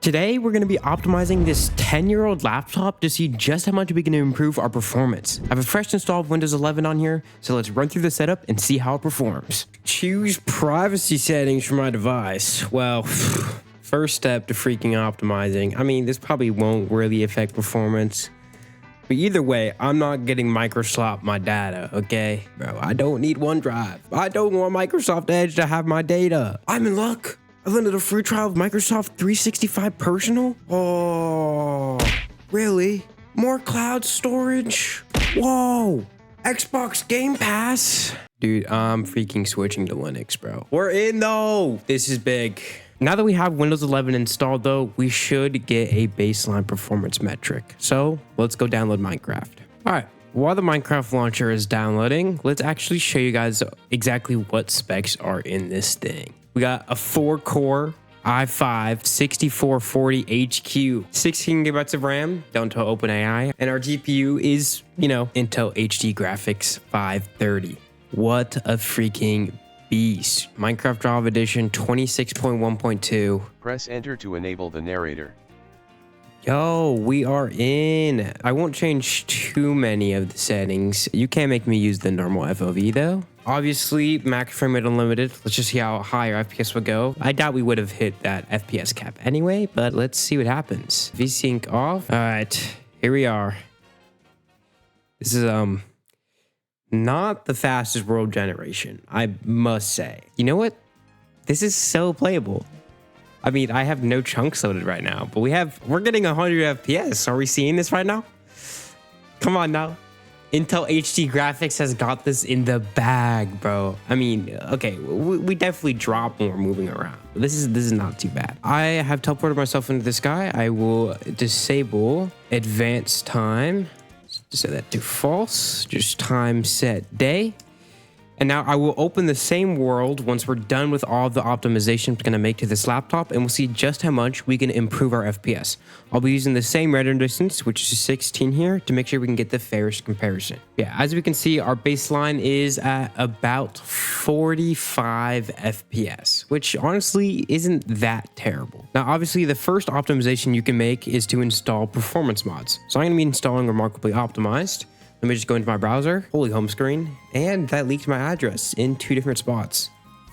Today, we're going to be optimizing this 10-year-old laptop to see just how much we can improve our performance. I have a fresh installed Windows 11 on here, so let's run through the setup and see how it performs. Choose privacy settings for my device. Well, first step to freaking optimizing. I mean, this probably won't really affect performance. But either way, I'm not getting Microsoft my data, okay? Bro, I don't need OneDrive. I don't want Microsoft Edge to have my data. I'm in luck. I landed a free trial of Microsoft 365 Personal? Oh, really? More cloud storage? Whoa, Xbox Game Pass? Dude, I'm freaking switching to Linux, bro. We're in though. This is big. Now that we have Windows 11 installed though, we should get a baseline performance metric. So let's go download Minecraft. All right. While the Minecraft launcher is downloading, let's actually show you guys exactly what specs are in this thing. We got a 4-core i5 6440 HQ, 16 gigabytes of RAM, down to OpenAI, and our GPU is, Intel HD Graphics 530. What a freaking beast. Minecraft Java Edition 26.1.2. Press enter to enable the narrator. Yo, we are in. I won't change too many of the settings. You can't make me use the normal FOV though. Obviously, max frame rate unlimited. Let's just see how high our FPS would go. I doubt we would have hit that FPS cap anyway, but let's see what happens. VSync off. All right, here we are. This is not the fastest world generation, I must say. You know what? This is so playable. I mean, I have no chunks loaded right now, but we're getting 100 FPS. Are we seeing this right now? Come on now. Intel HD Graphics has got this in the bag, bro. I mean, okay, we definitely drop more moving around. This is not too bad. I have teleported myself into the sky. I will disable advanced time. Set that to false. Just time set day. And now I will open the same world once we're done with all the optimization we're going to make to this laptop, and we'll see just how much we can improve our FPS. I'll be using the same render distance, which is 16 here, to make sure we can get the fairest comparison. Yeah, as we can see, our baseline is at about 45 FPS, which honestly isn't that terrible. Now, obviously, the first optimization you can make is to install performance mods. So I'm going to be installing Remarkably Optimized. Let me just go into my browser, holy home screen, and that leaked my address in 2 different spots.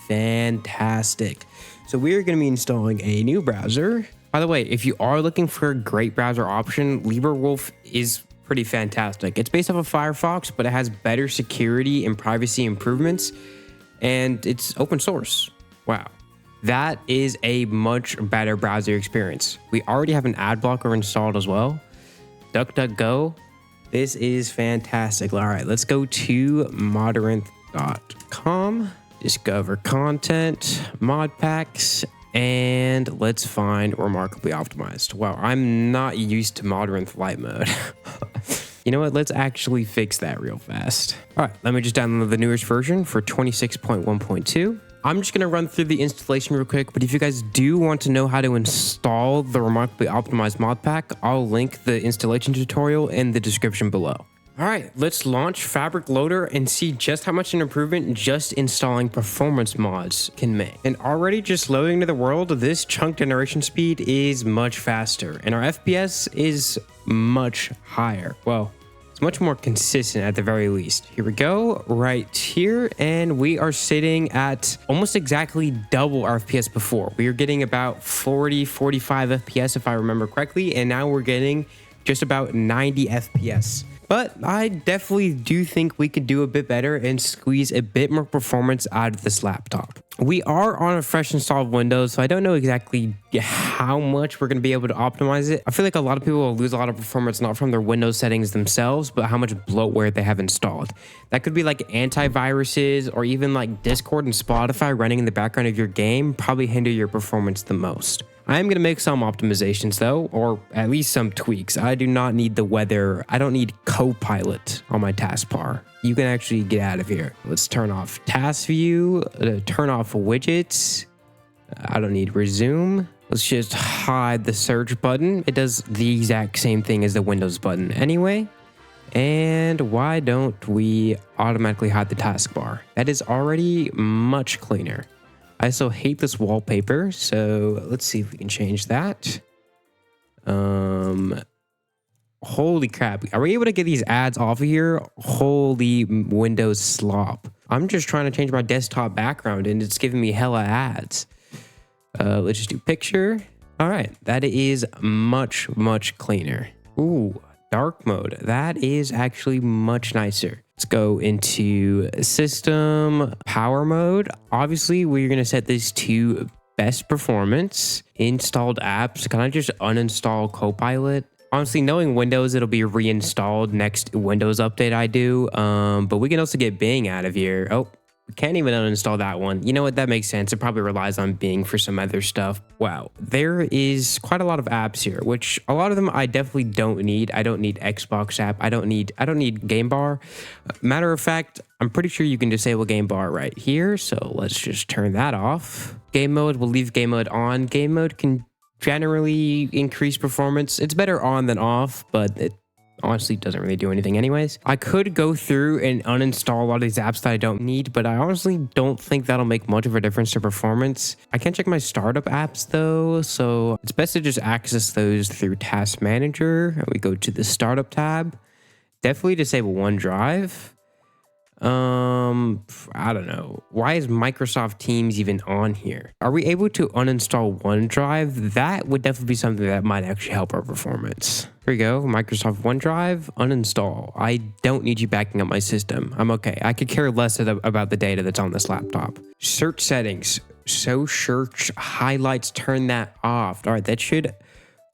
Fantastic. So we are going to be installing a new browser. By the way, if you are looking for a great browser option, LibreWolf is pretty fantastic. It's based off of Firefox, but it has better security and privacy improvements, and it's open source. Wow. That is a much better browser experience. We already have an ad blocker installed as well. DuckDuckGo. This is fantastic. All right, let's go to modrinth.com, discover content, mod packs, and let's find Remarkably Optimized. Wow, I'm not used to Modrinth light mode. You know what? Let's actually fix that real fast. All right, let me just download the newest version for 26.1.2. I'm just going to run through the installation real quick, but if you guys do want to know how to install the Remarkably Optimized mod pack, I'll link the installation tutorial in the description below. All right, let's launch Fabric Loader and see just how much an improvement just installing performance mods can make. And already just loading to the world, this chunk generation speed is much faster, and our FPS is much higher. Well, it's much more consistent at the very least. Here we go, right here, and we are sitting at almost exactly double our FPS before. We are getting about 40, 45 FPS if I remember correctly, and now we're getting just about 90 FPS. But I definitely do think we could do a bit better and squeeze a bit more performance out of this laptop. We are on a fresh installed Windows, so I don't know exactly how much we're going to be able to optimize it. I feel like a lot of people will lose a lot of performance not from their Windows settings themselves, but how much bloatware they have installed. That could be like antiviruses or even like Discord and Spotify running in the background of your game probably hinder your performance the most. I am going to make some optimizations though, or at least some tweaks. I do not need the weather. I don't need Copilot on my taskbar. You can actually get out of here. Let's turn off task view, turn off widgets. I don't need resume. Let's just hide the search button. It does the exact same thing as the Windows button anyway. And why don't we automatically hide the taskbar? That is already much cleaner. I still hate this wallpaper, so let's see if we can change that. Holy crap. Are we able to get these ads off of here? Holy Windows slop. I'm just trying to change my desktop background and it's giving me hella ads. Let's just do picture. All right. That is much cleaner. Ooh, dark mode. That is actually much nicer. Let's go into system power mode. Obviously, we're going to set this to best performance. Installed apps. Can I just uninstall Copilot? Honestly, knowing Windows, it'll be reinstalled next Windows update I do. But we can also get Bing out of here. Oh, we can't even uninstall that one. You know what? That makes sense. It probably relies on Bing for some other stuff. Wow. There is quite a lot of apps here, which a lot of them I definitely don't need. I don't need Xbox app. I don't need Game Bar. Matter of fact, I'm pretty sure you can disable Game Bar right here. So let's just turn that off. Game mode, we'll leave game mode on. Game mode can generally increase performance. It's better on than off, but it honestly doesn't really do anything anyways. I could go through and uninstall a lot of these apps that I don't need, but I honestly don't think that'll make much of a difference to performance. I can't check my startup apps though, so it's best to just access those through Task Manager. And we go to the startup tab. Definitely disable OneDrive. I don't know. Why is Microsoft Teams even on here? Are we able to uninstall OneDrive? That would definitely be something that might actually help our performance. Here we go. Microsoft OneDrive, uninstall. I don't need you backing up my system. I'm okay. I could care less about the data that's on this laptop. Search settings. So search highlights, turn that off. All right, that should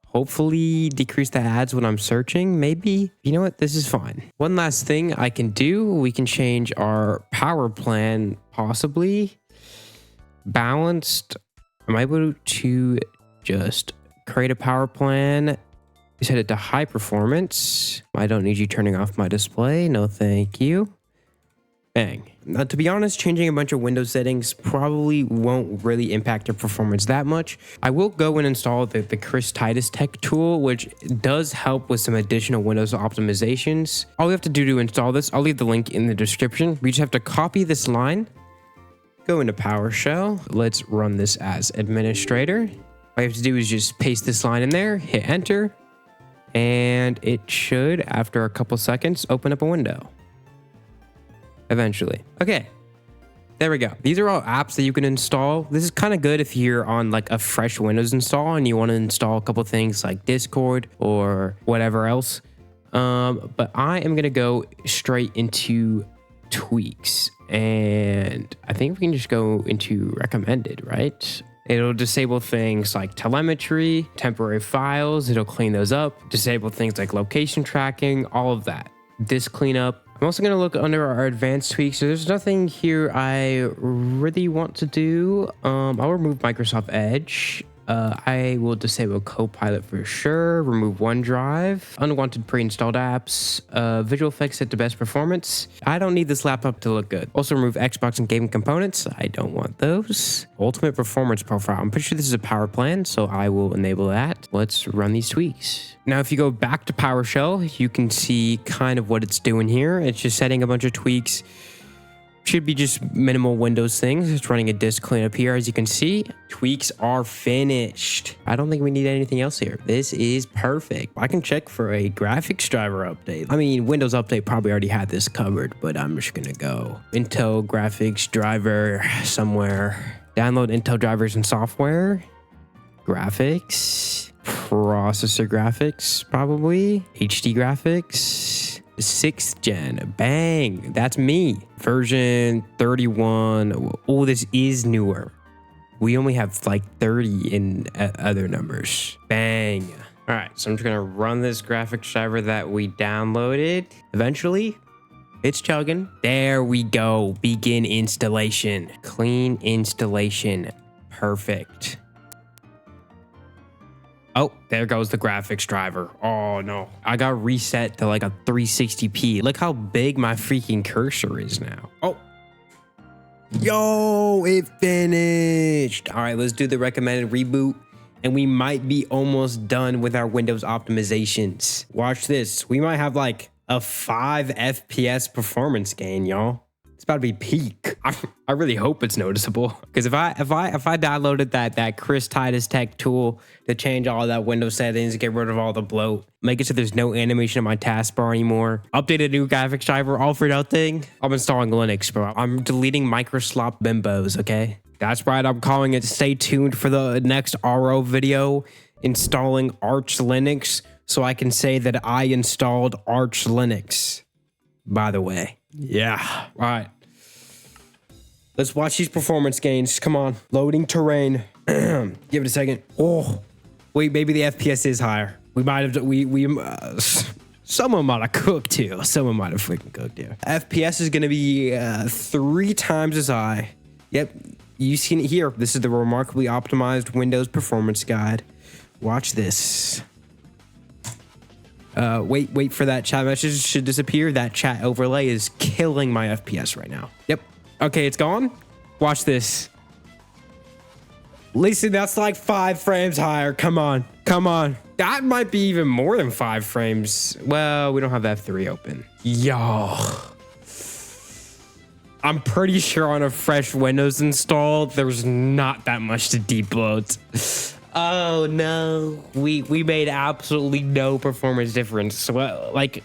hopefully decrease the ads when I'm searching. Maybe. You know what? This is fine. One last thing I can do. We can change our power plan, possibly. Balanced. I'm able to just create a power plan. Set it to high performance. I don't need you turning off my display. No, thank you. Bang. Now, to be honest, changing a bunch of Windows settings probably won't really impact your performance that much. I will go and install the Chris Titus Tech tool, which does help with some additional Windows optimizations. All we have to do to install this, I'll leave the link in the description. We just have to copy this line, go into PowerShell. Let's run this as administrator. All you have to do is just paste this line in there, hit enter, and it should, after a couple seconds, open up a window. Eventually. Okay. There we go. These are all apps that you can install. This is kind of good if you're on like a fresh Windows install and you want to install a couple things like Discord or whatever else. But I am going to go straight into tweaks. And I think we can just go into recommended, right? It'll disable things like telemetry, temporary files. It'll clean those up. Disable things like location tracking, all of that. Disk cleanup. I'm also going to look under our advanced tweaks. So there's nothing here I really want to do. I'll remove Microsoft Edge. I will disable Copilot for sure. Remove OneDrive. Unwanted pre-installed apps. Visual effects set to best performance. I don't need this laptop to look good. Also remove Xbox and gaming components. I don't want those. Ultimate performance profile. I'm pretty sure this is a power plan, so I will enable that. Let's run these tweaks. Now, if you go back to PowerShell, you can see kind of what it's doing here. It's just setting a bunch of tweaks. Should be just minimal Windows things. It's running a disk cleanup here, as you can see. Tweaks are finished. I don't think we need anything else here. This is perfect. I can check for a graphics driver update. I mean, Windows Update probably already had this covered, but I'm just gonna go Intel graphics driver somewhere. Download Intel drivers and software. Graphics. Processor graphics, probably. HD graphics. 6th gen. Bang. That's me. Version 31. Oh, this is newer. We only have like 30 in other numbers. Bang. All right. So I'm just going to run this graphics driver that we downloaded. Eventually, it's chugging. There we go. Begin installation. Clean installation. Perfect. Oh, there goes the graphics driver. Oh no. I got reset to like a 360p. Look how big my freaking cursor is now. Oh. Yo, it finished. All right, let's do the recommended reboot. And we might be almost done with our Windows optimizations. Watch this. We might have like a 5 FPS performance gain, y'all. It's about to be peak. I really hope it's noticeable, because if I downloaded that Chris Titus Tech tool to change all that Windows settings, get rid of all the bloat, make it so there's no animation in my taskbar anymore, update a new graphics driver, all for nothing, I'm installing Linux, bro. I'm deleting Microslop bimbos, okay? That's right, I'm calling it. Stay tuned for the next RO video installing Arch Linux, so I can say that I installed Arch Linux, by the way. Yeah. All right. Let's watch these performance gains. Come on. Loading terrain. Give it a second. Oh, wait, maybe the FPS is higher. We might have, someone might have cooked too. Someone might have freaking cooked here. FPS is going to be 3 times as high. Yep. You've seen it here. This is the remarkably optimized Windows performance guide. Watch this. Wait for that chat message should disappear. That chat overlay is killing my FPS right now. Yep. Okay, it's gone. Watch this. Listen, that's like 5 frames higher. Come on. Come on. That might be even more than 5 frames. Well, we don't have F3 open. Yo. I'm pretty sure on a fresh Windows install, there's not that much to debloat. Oh no, we made absolutely no performance difference. Well, like,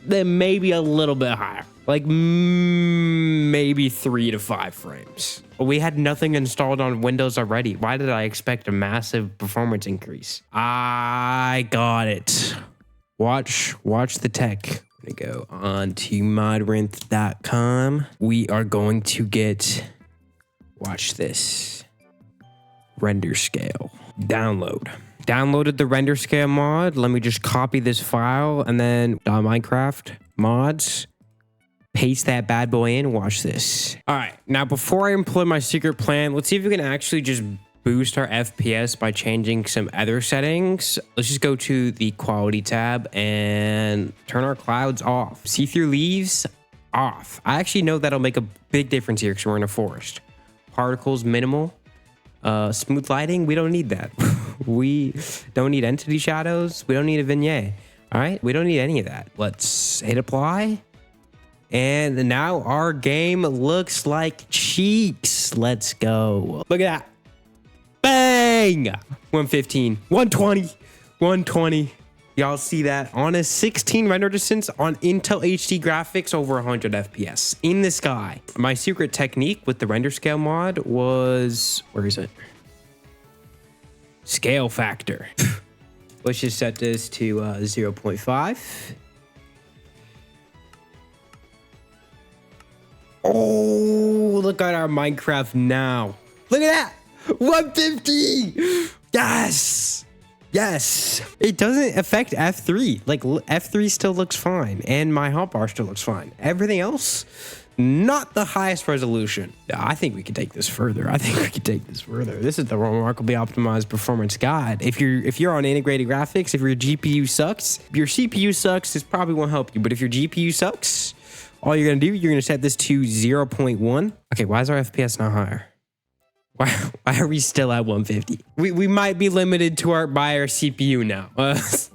then maybe a little bit higher, like maybe 3 to 5 frames. We had nothing installed on Windows already. Why did I expect a massive performance increase? I got it. Watch the tech. I'm gonna go on to modrinth.com. We are going to get, watch this. Render scale. Downloaded the render scale mod. Let me just copy this file and then Minecraft mods. Paste that bad boy in. Watch this. All right. Now, before I employ my secret plan, let's see if we can actually just boost our FPS by changing some other settings. Let's just go to the quality tab and turn our clouds off. See-through leaves off. I actually know that'll make a big difference here because we're in a forest. Particles minimal. Smooth lighting, we don't need that. We don't need entity shadows. We don't need a vignette. All right, we don't need any of that. Let's hit apply. And now our game looks like cheeks. Let's go. Look at that. Bang! 115, 120, 120. Y'all see that? On a 16 render distance on Intel HD graphics, over 100 FPS in the sky. My secret technique with the render scale mod was, where is it? Scale factor. Let's just set this to 0.5. Oh, look at our Minecraft now. Look at that. 150. Yes. Yes, it doesn't affect F3. Like, F3 still looks fine, and my hotbar still looks fine. Everything else, not the highest resolution. I think we could take this further. This is the remarkably optimized performance guide. If you're on integrated graphics, if your GPU sucks, if your CPU sucks, this probably won't help you. But if your GPU sucks, all you're gonna do, you're gonna set this to 0.1. Okay, why is our FPS not higher? Why are we still at 150? We might be limited to by our CPU now.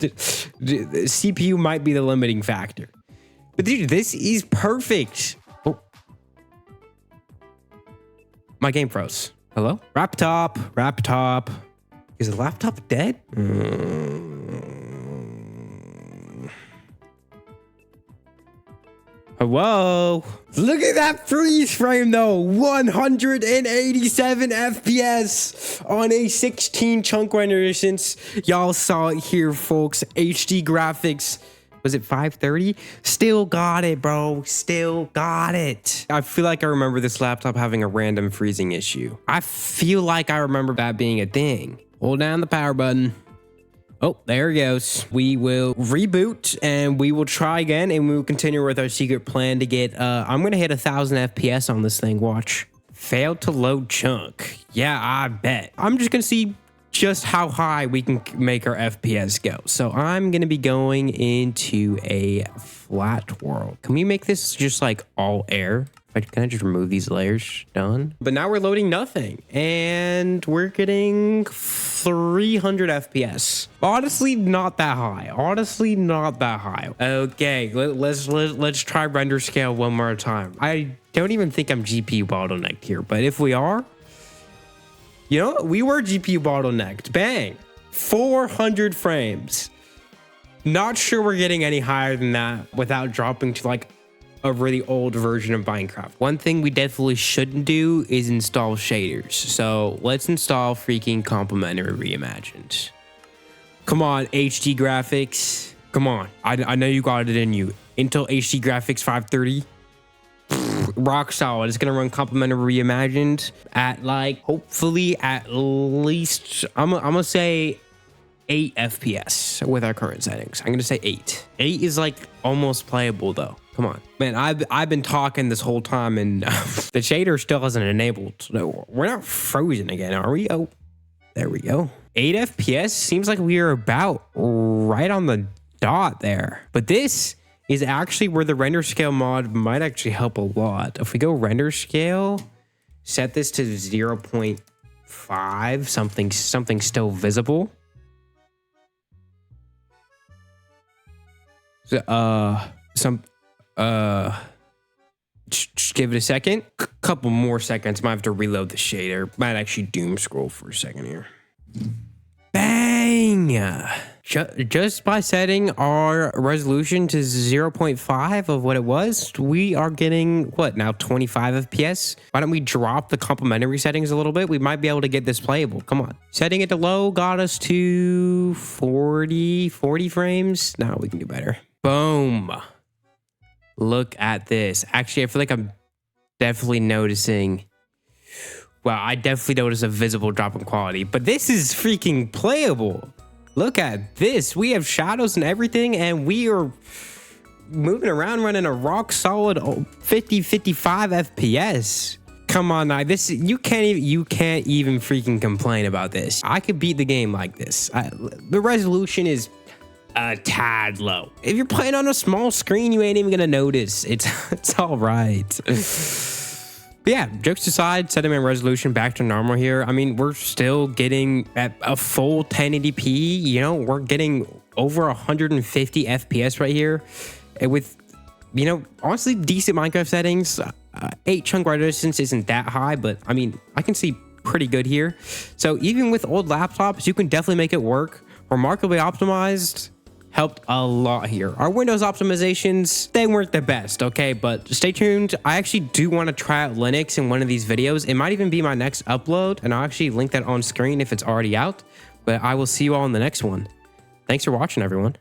CPU might be the limiting factor. But dude, this is perfect. Oh. My game froze. Hello? Laptop. Is the laptop dead? Hello? Look at that freeze frame though. 187 FPS on a 16 chunk render distance. Y'all saw it here, folks. HD graphics. Was it 530? Still got it, bro. Still got it. I feel like I remember this laptop having a random freezing issue. I feel like I remember that being a thing. Hold down the power button. Oh, there it goes. We will reboot and we will try again and we will continue with our secret plan to get, I'm going to hit 1,000 FPS on this thing. Watch. Failed to load chunk. Yeah, I bet. I'm just going to see just how high we can make our FPS go. So I'm going to be going into a flat world. Can we make this just like all air? Can I just remove these layers? Done. But now we're loading nothing. And we're getting 300 FPS. Honestly, not that high. Honestly, not that high. Okay, let's try render scale one more time. I don't even think I'm GPU bottlenecked here, but if we are, you know what? We were GPU bottlenecked. Bang. 400 frames. Not sure we're getting any higher than that without dropping to like a really old version of Minecraft. One thing we definitely shouldn't do is install shaders. So let's install freaking complementary reimagined. Come on, HD graphics. Come on. I know you got it in you. Intel HD graphics 530. Rock solid. It's gonna run complementary reimagined at like hopefully at least I'm gonna say 8 FPS with our current settings. I'm gonna say 8. 8 is like almost playable though. Come on, man. I've been talking this whole time and the shader still hasn't enabled. No, we're not frozen again, are we? Oh, there we go. 8 FPS seems like we are about right on the dot there. But this is actually where the render scale mod might actually help a lot. If we go render scale, set this to 0.5, something still visible. Just give it a second. Couple more seconds. Might have to reload the shader. Might actually doom scroll for a second here. Bang! Just by setting our resolution to 0.5 of what it was, we are getting what now 25 FPS. Why don't we drop the complementary settings a little bit? We might be able to get this playable. Come on. Setting it to low got us to 40 frames. No, we can do better. Boom. Look at this. Actually, I feel like I'm definitely noticing. Well, I definitely notice a visible drop in quality, but this is freaking playable. Look at this. We have shadows and everything, and we are moving around running a rock solid 55 FPS. Come on now. This you can't even freaking complain about this. I could beat the game like this. The resolution is a tad low. If you're playing on a small screen, you ain't even gonna notice. It's all right. But yeah, jokes aside, setting my resolution back to normal here. I mean, we're still getting at a full 1080p. You know, we're getting over 150 FPS right here, and with, you know, honestly decent Minecraft settings. 8 chunk write distance isn't that high, but I mean, I can see pretty good here. So even with old laptops, you can definitely make it work. Remarkably optimized helped a lot here. Our Windows optimizations, they weren't the best, okay? But stay tuned. I actually do want to try out Linux in one of these videos. It might even be my next upload, and I'll actually link that on screen if it's already out. But I will see you all in the next one. Thanks for watching, everyone.